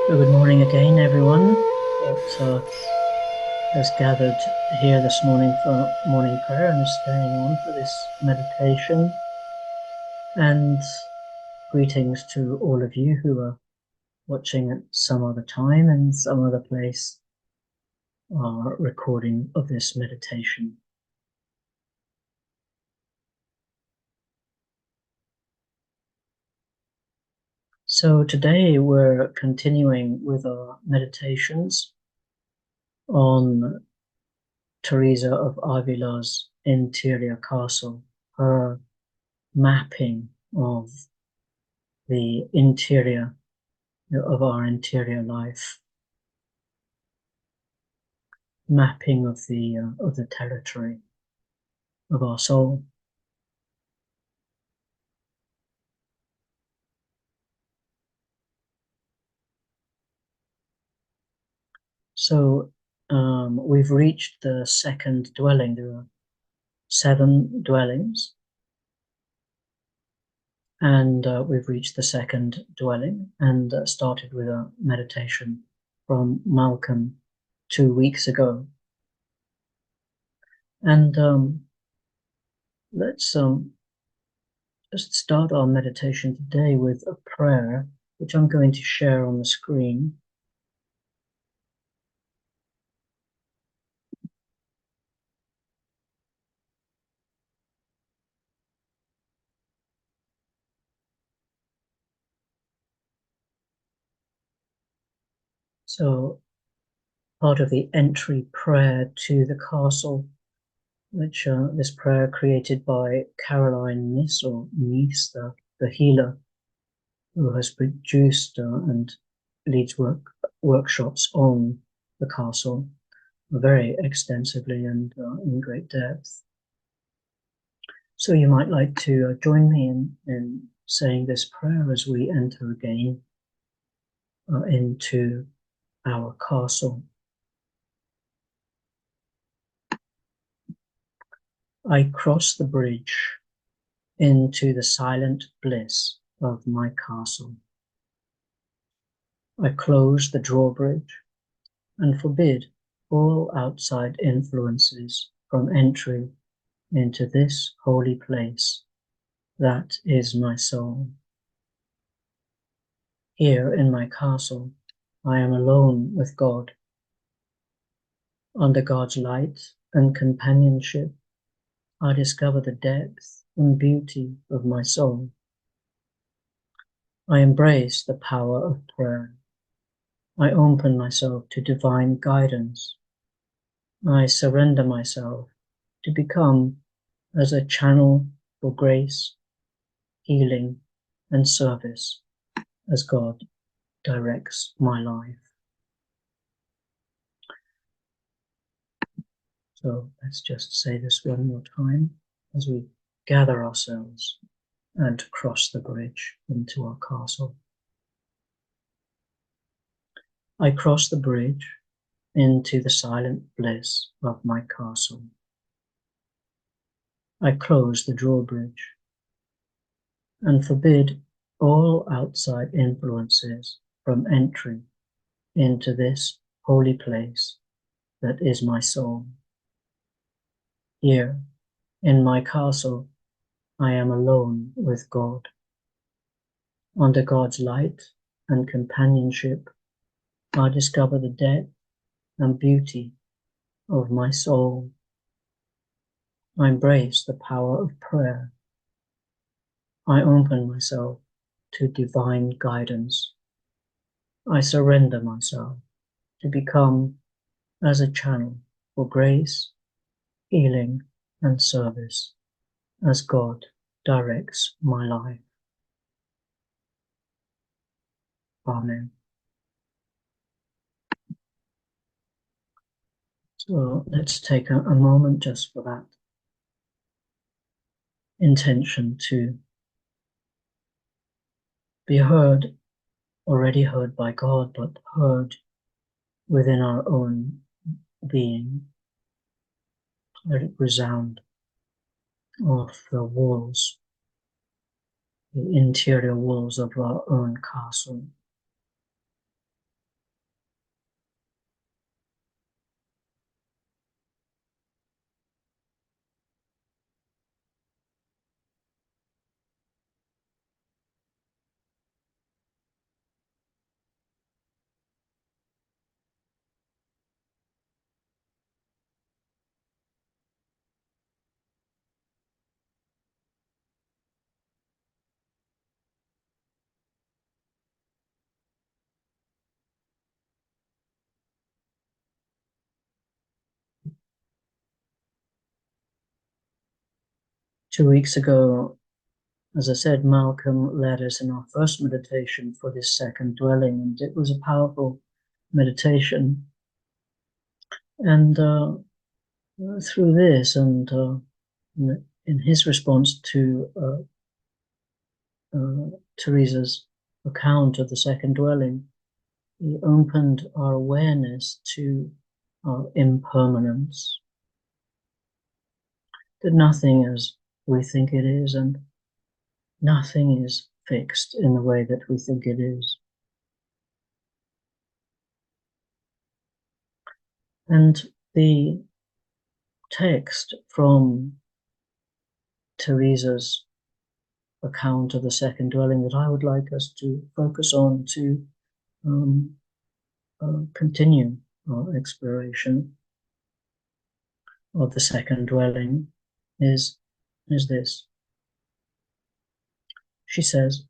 Well, good morning again, everyone that has gathered here this morning for morning prayer and is staying on for this meditation. And greetings to all of you who are watching at some other time and some other place our recording of this meditation. So today we're continuing with our meditations on Teresa of Avila's interior castle, her mapping of the interior of our interior life, mapping of the territory of our soul. So we've reached the second dwelling. There are 7 dwellings, and we've reached the second dwelling and started with a meditation from Malcolm 2 weeks ago. And let's just start our meditation today with a prayer, which I'm going to share on the screen. So part of the entry prayer to the castle, which this prayer created by Caroline Nice, or Nice, the healer, who has produced and leads workshops on the castle very extensively and in great depth. So you might like to join me in saying this prayer as we enter again into our castle. I cross the bridge into the silent bliss of my castle. I close the drawbridge and forbid all outside influences from entry into this holy place that is my soul. Here in my castle, I am alone with God. Under God's light and companionship, I discover the depth and beauty of my soul. I embrace the power of prayer. I open myself to divine guidance. I surrender myself to become as a channel for grace, healing, and service as God directs my life. So let's just say this one more time as we gather ourselves and cross the bridge into our castle. I cross the bridge into the silent bliss of my castle. I close the drawbridge and forbid all outside influences from entry into this holy place that is my soul. Here, in my castle, I am alone with God. Under God's light and companionship, I discover the depth and beauty of my soul. I embrace the power of prayer. I open myself to divine guidance. I surrender myself to become as a channel for grace, healing, and service as God directs my life. Amen. So let's take a moment just for that intention to be heard, already heard by God, but heard within our own being. Let it resound off the walls, the interior walls of our own castle. 2 weeks ago, as I said, Malcolm led us in our first meditation for this second dwelling, and it was a powerful meditation. And through this, and in his response to Teresa's account of the second dwelling, he opened our awareness to our impermanence, that nothing is we think it is, and nothing is fixed in the way that we think it is. And the text from Teresa's account of the second dwelling that I would like us to focus on to continue our exploration of the second dwelling is this. She says,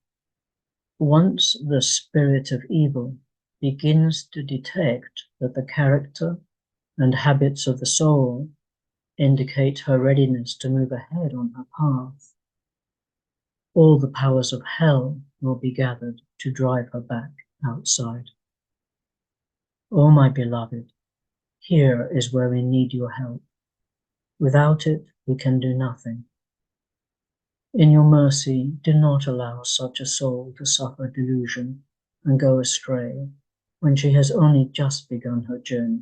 once the spirit of evil begins to detect that the character and habits of the soul indicate her readiness to move ahead on her path, all the powers of hell will be gathered to drive her back outside. Oh, my beloved, here is where we need your help. Without it, we can do nothing. In your mercy, do not allow such a soul to suffer delusion and go astray when she has only just begun her journey.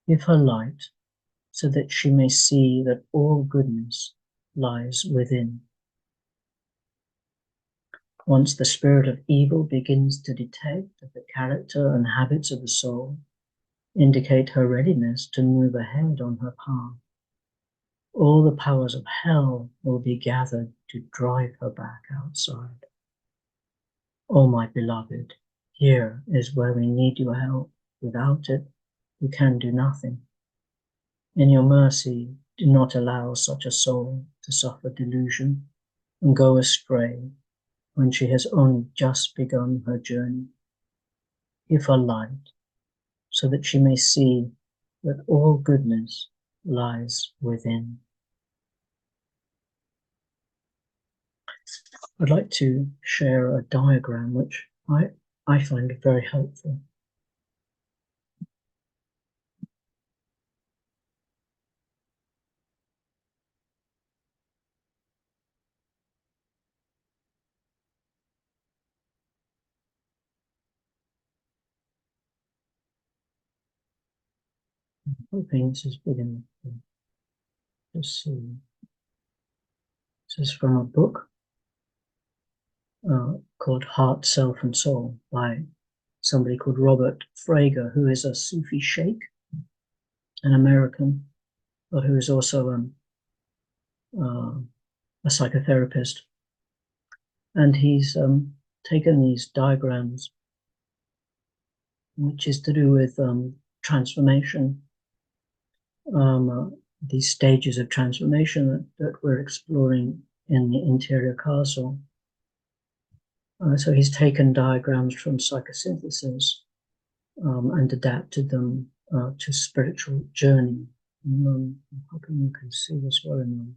Give her light so that she may see that all goodness lies within. Once the spirit of evil begins to detect that the character and habits of the soul indicate her readiness to move ahead on her path, all the powers of hell will be gathered to drive her back outside. Oh, my beloved, here is where we need your help. Without it, we can do nothing. In your mercy, do not allow such a soul to suffer delusion and go astray when she has only just begun her journey. Give her light so that she may see that all goodness lies within. I'd like to share a diagram which I find very helpful. I'm hoping this is big enough to see. This is from a book called Heart, Self and Soul by somebody called Robert Frager, who is a Sufi sheikh, an American, but who is also a psychotherapist. And he's taken these diagrams, which is to do with transformation, these stages of transformation that we're exploring in the interior castle. So he's taken diagrams from psychosynthesis and adapted them to spiritual journey. I'm hoping you can see this well enough.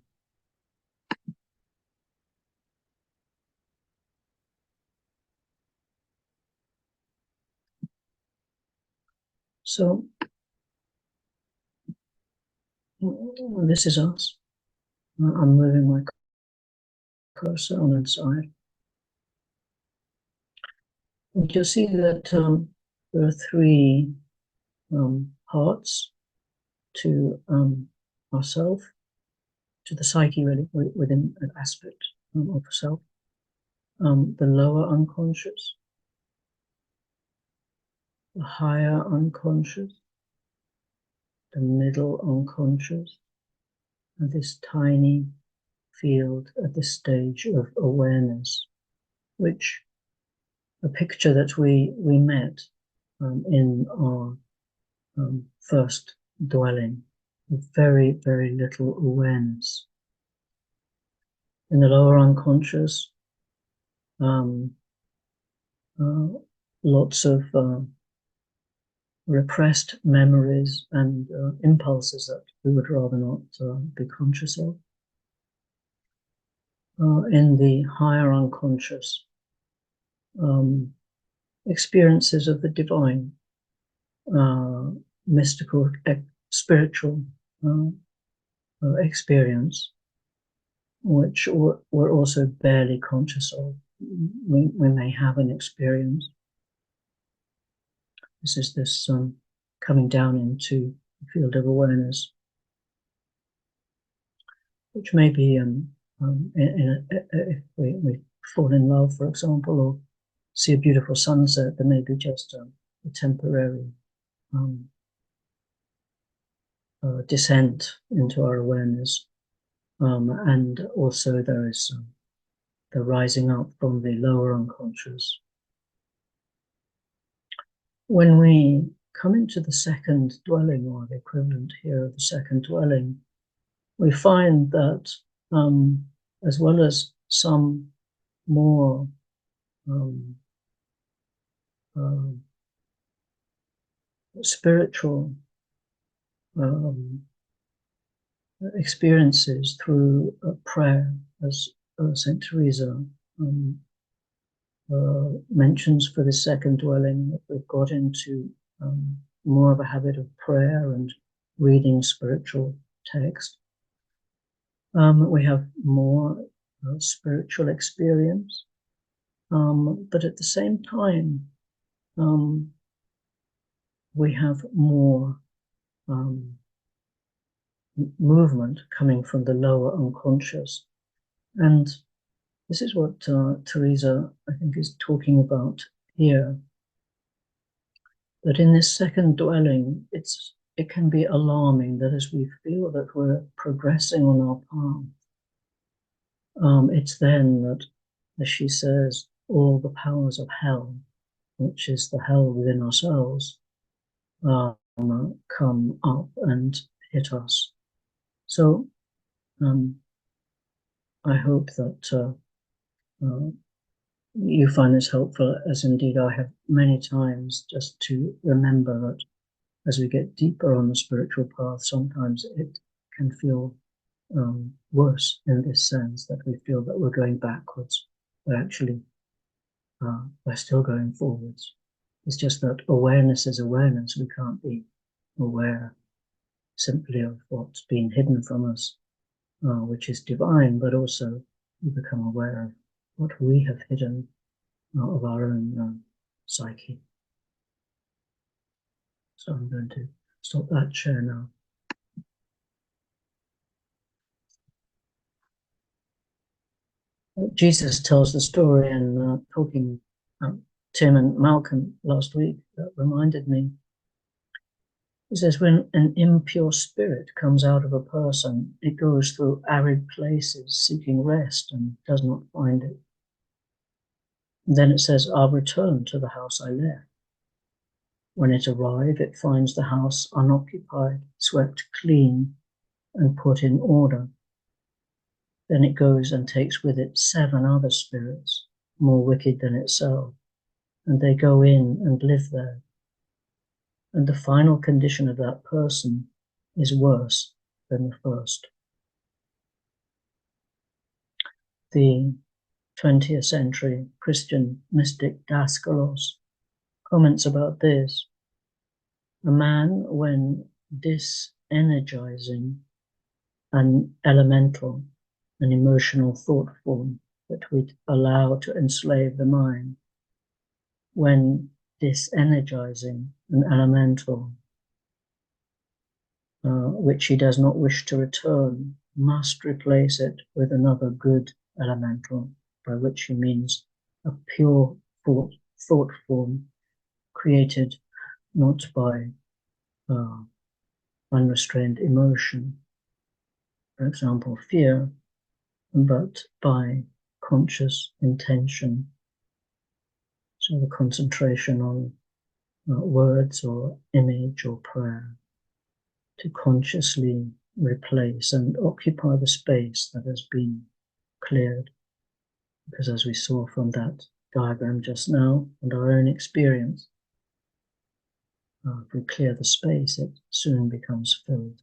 So this is us. I'm moving my cursor on inside. And you'll see that there are three parts to ourself, to the psyche, really, within an aspect of self. The lower unconscious, the higher unconscious, the middle unconscious, and this tiny field at this stage of awareness, which a picture that we met in our first dwelling, with very, very little awareness. In the lower unconscious, lots of repressed memories and impulses that we would rather not be conscious of. in the higher unconscious experiences of the divine, mystical, spiritual experience, which we're also barely conscious of. We may have an experience. This is this coming down into the field of awareness, which may be if we fall in love, for example, or see a beautiful sunset, there may be just a temporary descent into our awareness. And also there is the rising up from the lower unconscious. When we come into the second dwelling, or the equivalent here of the second dwelling, we find that as well as some more spiritual experiences through prayer, as Saint Teresa mentions for the second dwelling, that we've got into more of a habit of prayer and reading spiritual text. We have more spiritual experience, but at the same time, we have more movement coming from the lower unconscious. And this is what Teresa, I think, is talking about here. That in this second dwelling, it can be alarming that as we feel that we're progressing on our path, it's then that, as she says, all the powers of hell, which is the hell within ourselves, come up and hit us. So I hope that you find this helpful, as indeed I have many times, just to remember that as we get deeper on the spiritual path, sometimes it can feel worse in this sense, that we feel that we're going backwards, but actually we're still going forwards. It's just that awareness is awareness. We can't be aware simply of what's been hidden from us, which is divine, but also we become aware of what we have hidden of our own psyche. So I'm going to stop that share now. Jesus tells the story in talking Tim and Malcolm last week that reminded me. He says, when an impure spirit comes out of a person, it goes through arid places seeking rest and does not find it. And then it says, I'll return to the house I left. When it arrives, it finds the house unoccupied, swept clean, and put in order. Then it goes and takes with it 7 other spirits, more wicked than itself, and they go in and live there. And the final condition of that person is worse than the first. The 20th century Christian mystic Daskalos comments about this. A man, when disenergizing an elemental, an emotional thought form that we'd allow to enslave the mind, when disenergizing an elemental, which he does not wish to return, must replace it with another good elemental, by which he means a pure thought form created not by unrestrained emotion, for example, fear, but by conscious intention. So the concentration on words or image or prayer, to consciously replace and occupy the space that has been cleared. Because as we saw from that diagram just now and our own experience, if we clear the space, it soon becomes filled.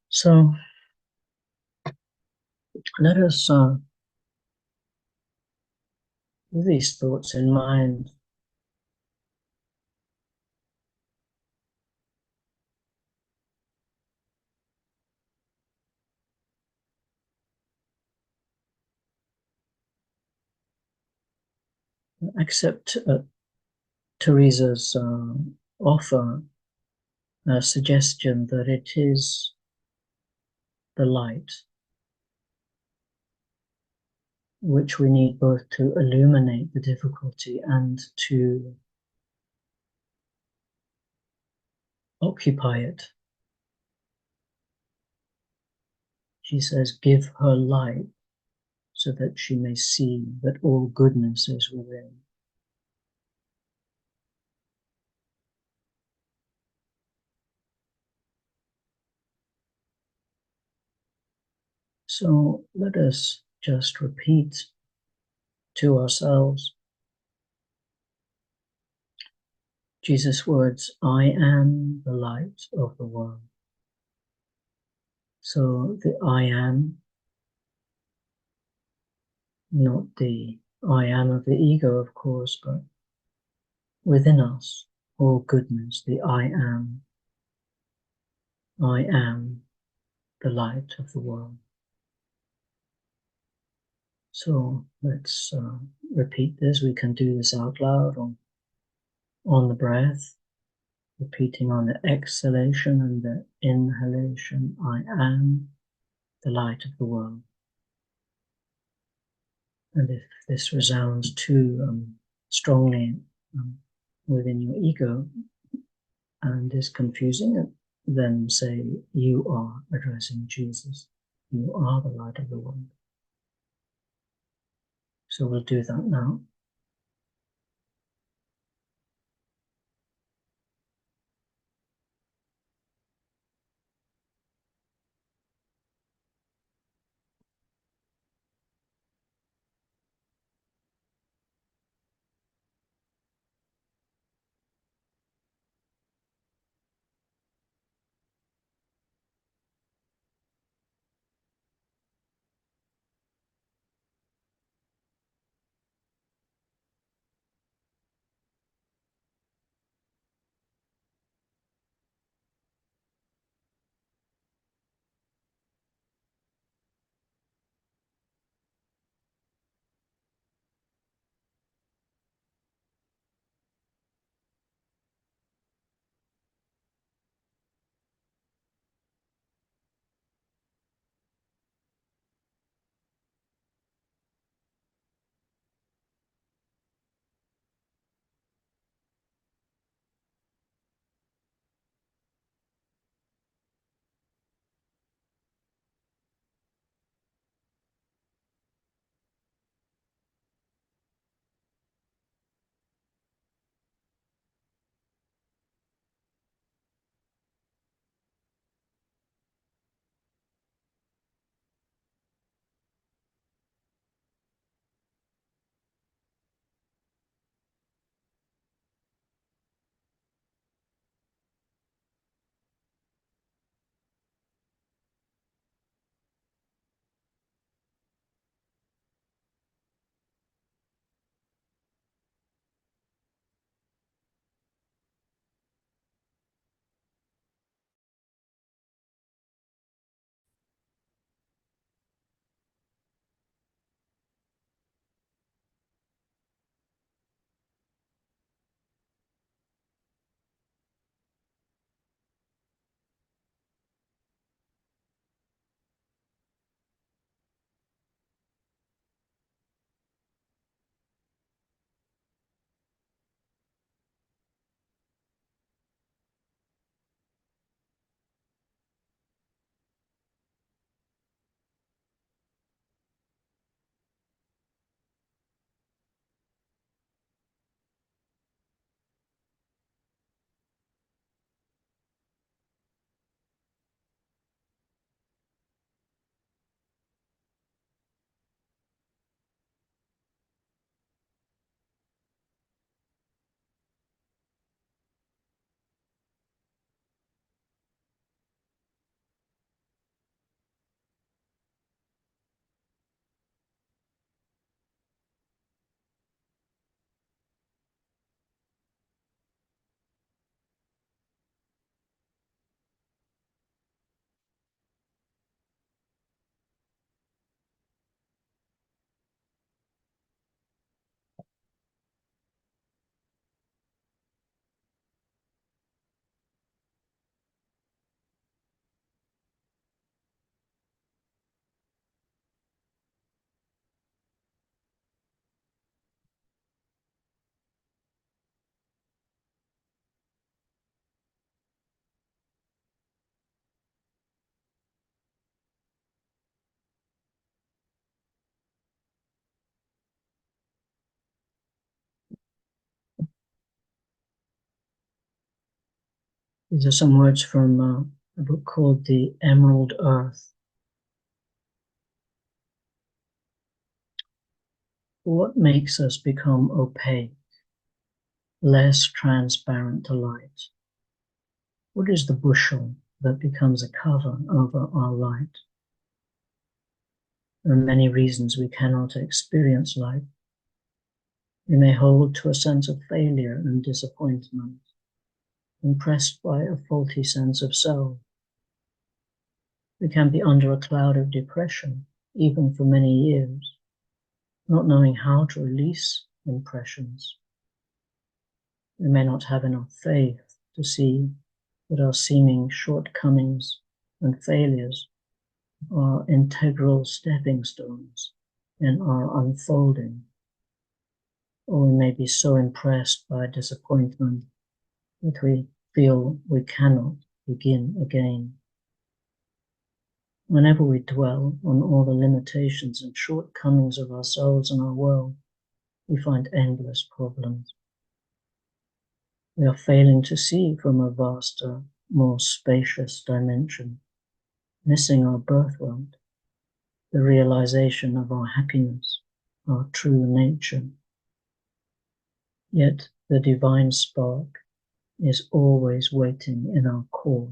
So Let us, with these thoughts in mind, accept Teresa's offer, a suggestion that it is the light which we need both to illuminate the difficulty and to occupy it. She says, give her light so that she may see that all goodness is within. So let us just repeat to ourselves Jesus' words, I am the light of the world. So the I am, not the I am of the ego, of course, but within us, all goodness, the I am the light of the world. So let's repeat this. We can do this out loud on the breath, repeating on the exhalation and the inhalation, I am the light of the world. And if this resounds too strongly within your ego and is confusing, then say, you are addressing Jesus. You are the light of the world. So we'll do that now. These are some words from a book called The Emerald Earth. What makes us become opaque, less transparent to light? What is the bushel that becomes a cover over our light? There are many reasons we cannot experience light. We may hold to a sense of failure and disappointment, impressed by a faulty sense of self. We can be under a cloud of depression, even for many years, not knowing how to release impressions. We may not have enough faith to see that our seeming shortcomings and failures are integral stepping stones in our unfolding. Or we may be so impressed by disappointment that we feel we cannot begin again. Whenever we dwell on all the limitations and shortcomings of ourselves and our world, we find endless problems. We are failing to see from a vaster, more spacious dimension, missing our birthright, the realization of our happiness, our true nature. Yet the divine spark is always waiting in our core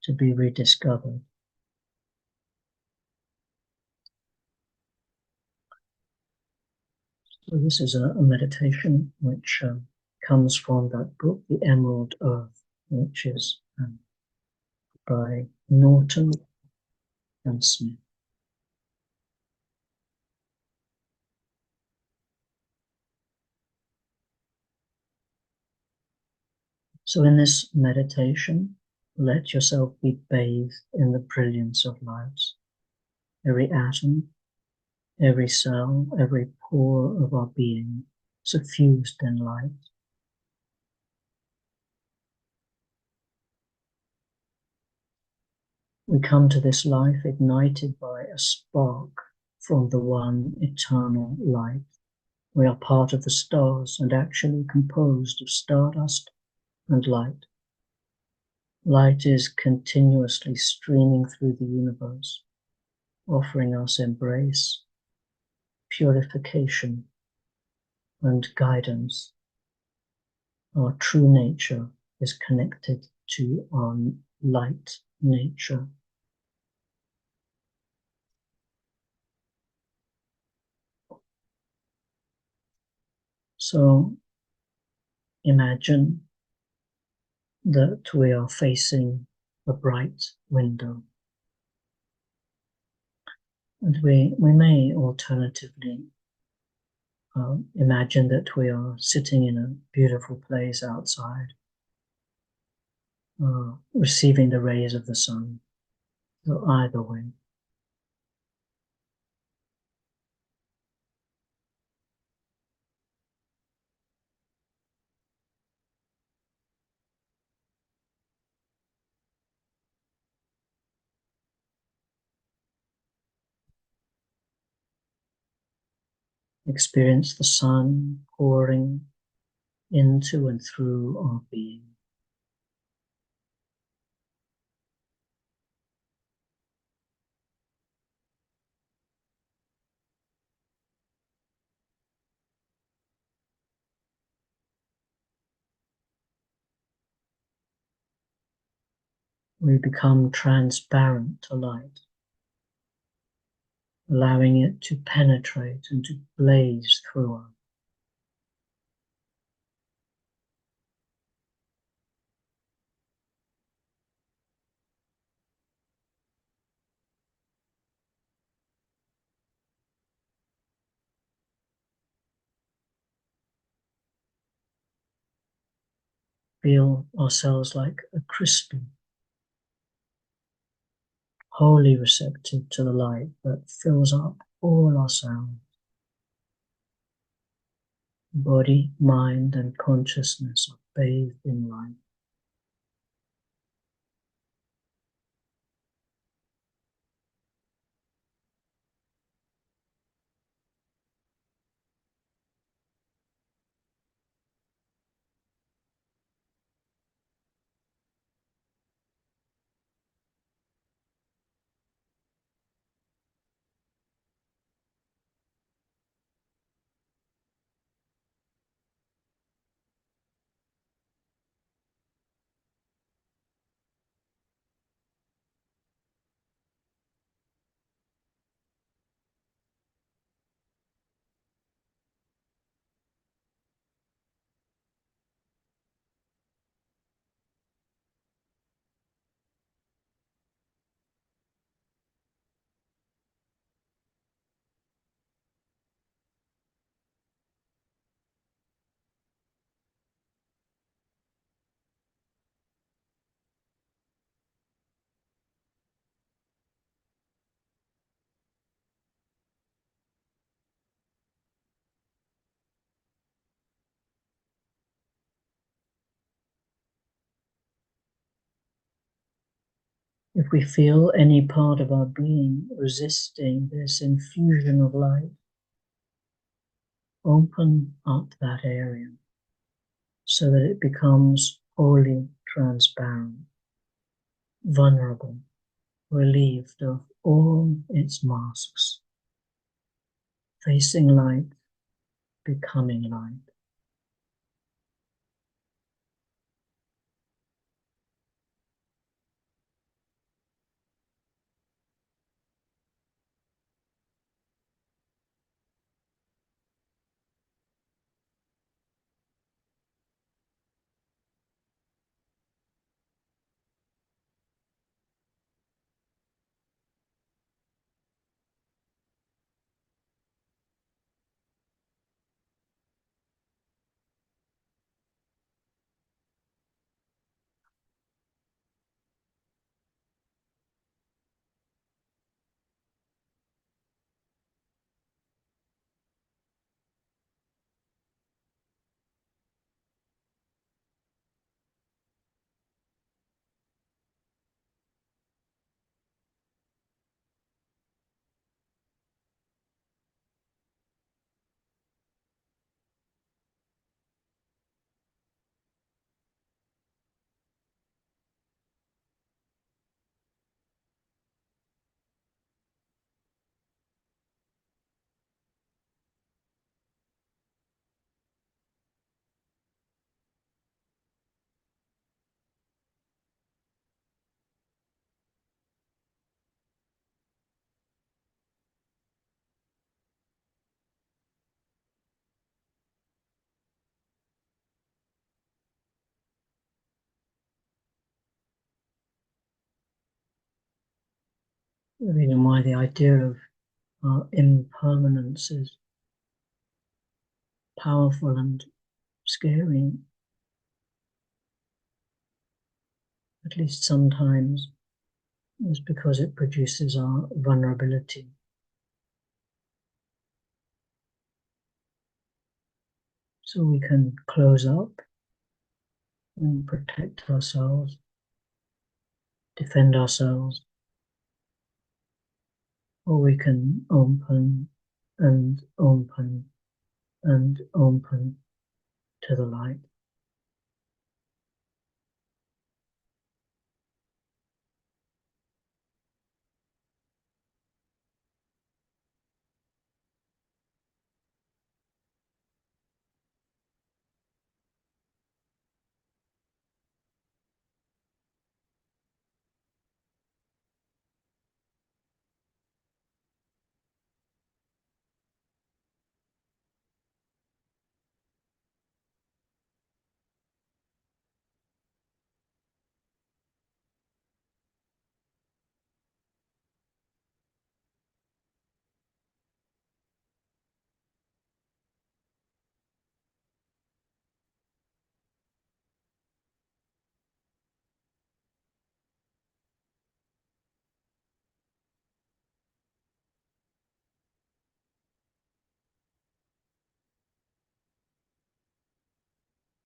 to be rediscovered. So this is a meditation which comes from that book, The Emerald Earth, which is by Norton and Smith. So in this meditation, let yourself be bathed in the brilliance of light. Every atom, every cell, every pore of our being suffused in light. We come to this life ignited by a spark from the one eternal light. We are part of the stars and actually composed of stardust and light. Light is continuously streaming through the universe, offering us embrace, purification, and guidance. Our true nature is connected to our light nature. So imagine that we are facing a bright window. And we may alternatively imagine that we are sitting in a beautiful place outside, receiving the rays of the sun. So either way. Experience the sun pouring into and through our being. We become transparent to light, allowing it to penetrate and to blaze through us. Feel ourselves like a crystal, wholly receptive to the light that fills up all our sound. Body, mind, and consciousness are bathed in light. If we feel any part of our being resisting this infusion of light, open up that area so that it becomes wholly transparent, vulnerable, relieved of all its masks, facing light, becoming light. The reason why the idea of our impermanence is powerful and scary, at least sometimes, is because it produces our vulnerability. So we can close up and protect ourselves, defend ourselves, or we can open and open and open to the light.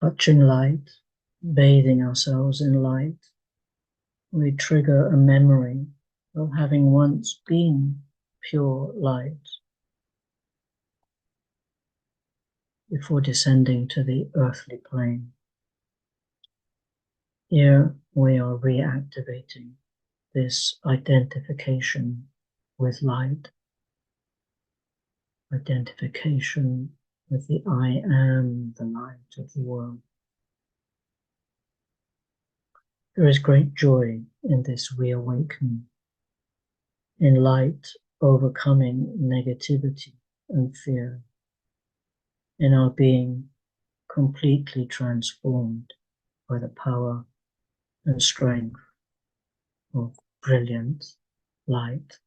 Touching light, bathing ourselves in light, we trigger a memory of having once been pure light before descending to the earthly plane. Here we are reactivating this identification with light, identification with the I am the light of the world. There is great joy in this reawakening, in light overcoming negativity and fear, in our being completely transformed by the power and strength of brilliant light.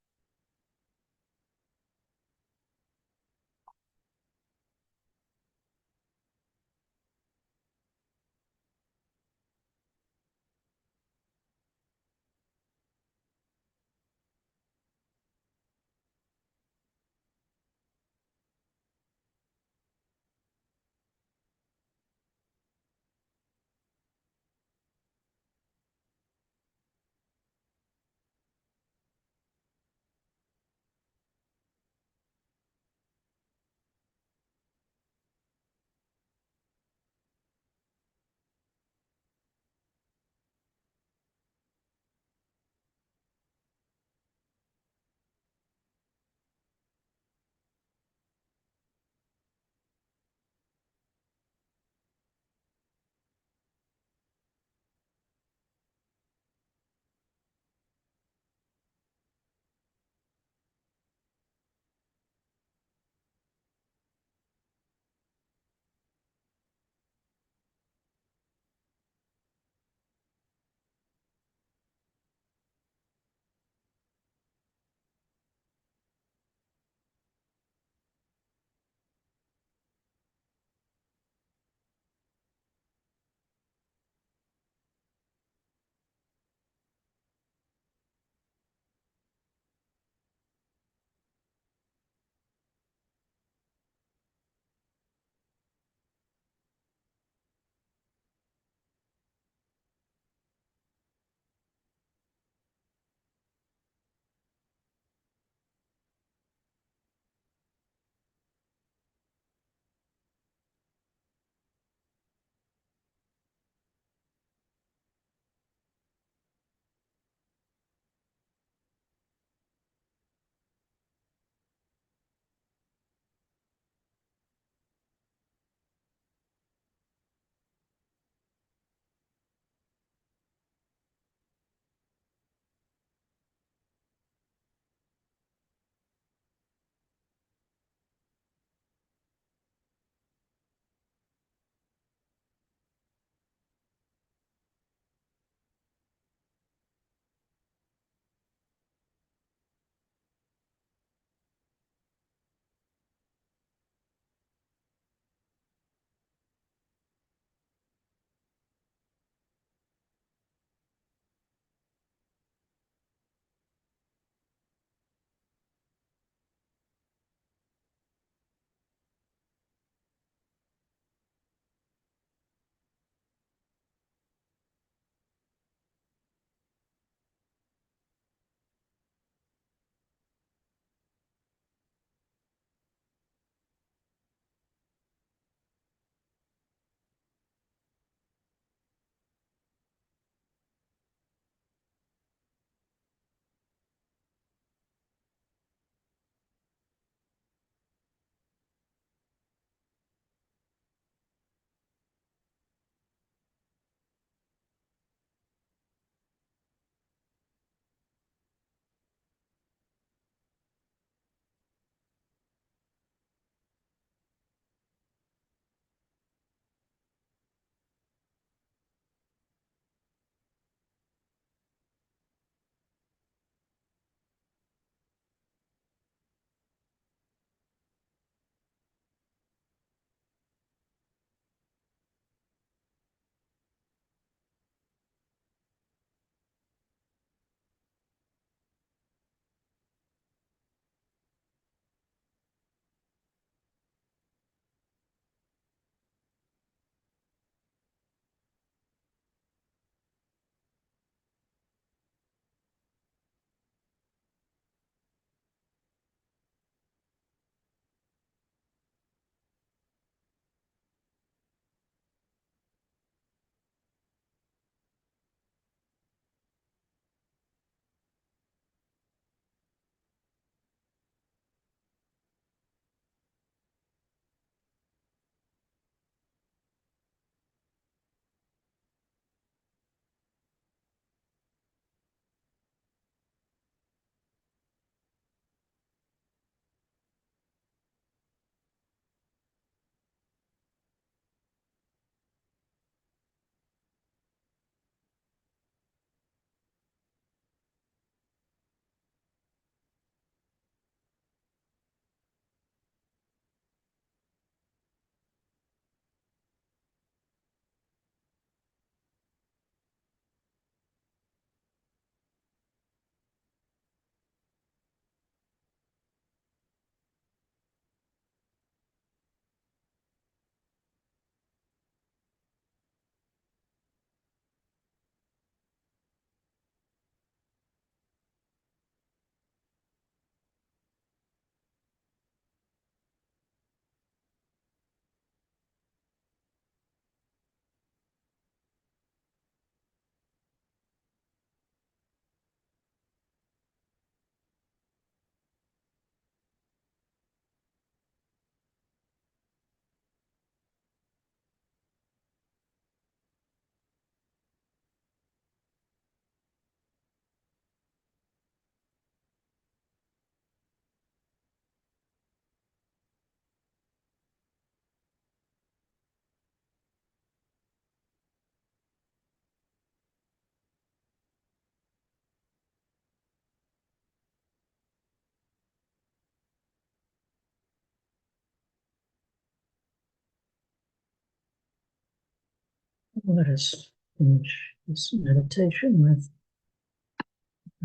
Let us finish this meditation with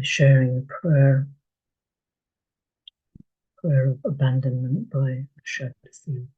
sharing a prayer of abandonment by Shakti.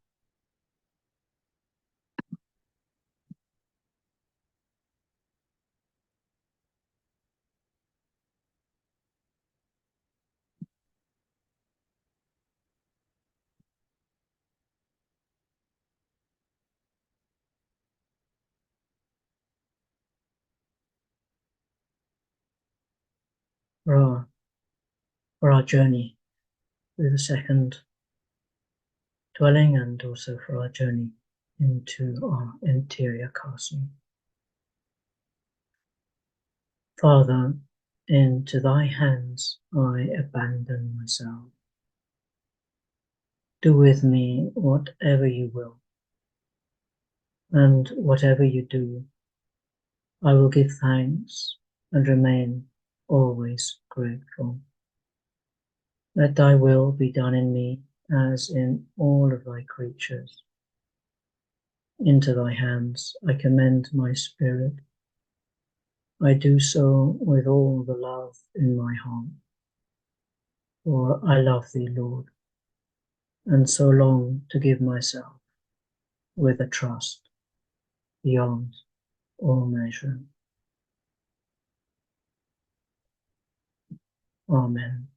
For our journey through the second dwelling, and also for our journey into our interior castle. Father, into thy hands I abandon myself. Do with me whatever you will, and whatever you do, I will give thanks and remain always grateful. Let thy will be done in me as in all of thy creatures. Into thy hands I commend my spirit. I do so with all the love in my heart, for I love thee, Lord, and so long to give myself with a trust beyond all measure. Amen.